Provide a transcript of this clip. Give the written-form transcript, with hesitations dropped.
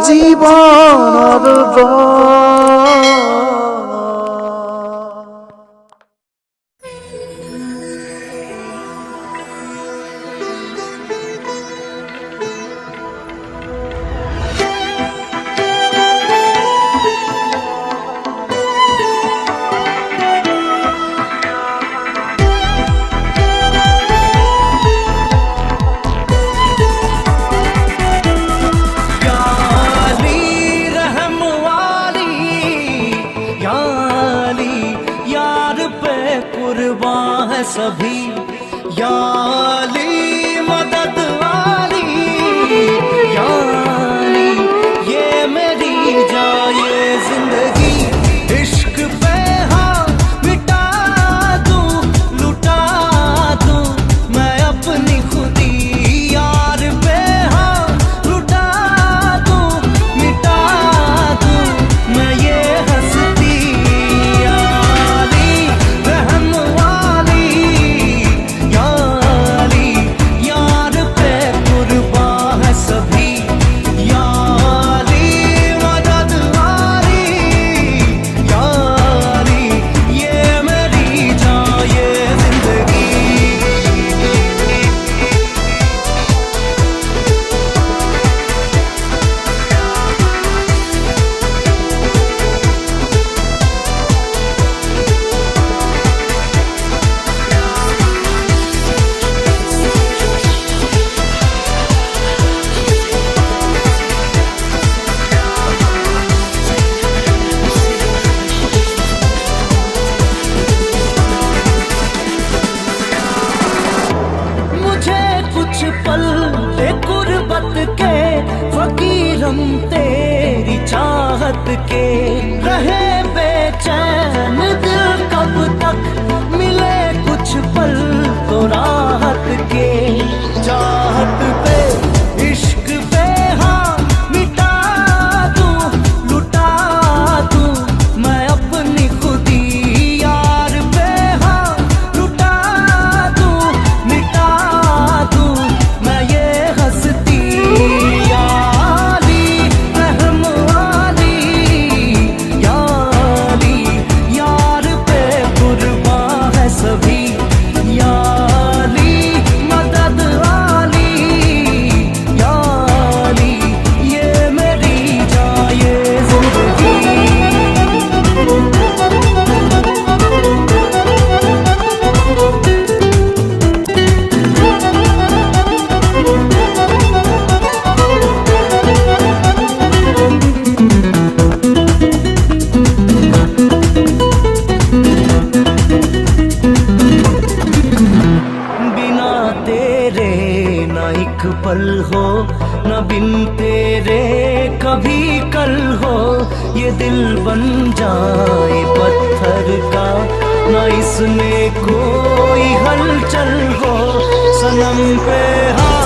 জীবন सभी याली मदद वाली याली ये मेरी जाए जिंदगी इश्क पे हाँ मिटा दूं लुटा दूं मैं अपनी खुदी यार पे हाँ लुटा दूं मिटा दूं मैं ये हंसती याली रहम पल गुर्बत के फकीरम तेरी चाहत के रहे बेचैन दिल कब तक मिले कुछ पल तो राहत के चाहत पे इश्क पे हाँ मिटा दूं लुटा दूं मैं अपनी खुदी यार पे हाँ लुटा दूं मिटा दूं मैं ये हंसती याली रहम वाली याली यार पे कुर्बान है सभी याली मदद वाली याली ये मेरी जाए जिंदगी बिना तेरे न एक पल हो न बिन तेरे कभी कल हो ये दिल बन जाए पत्थर का न इसमें कोई हलचल हो सनम पे हाँ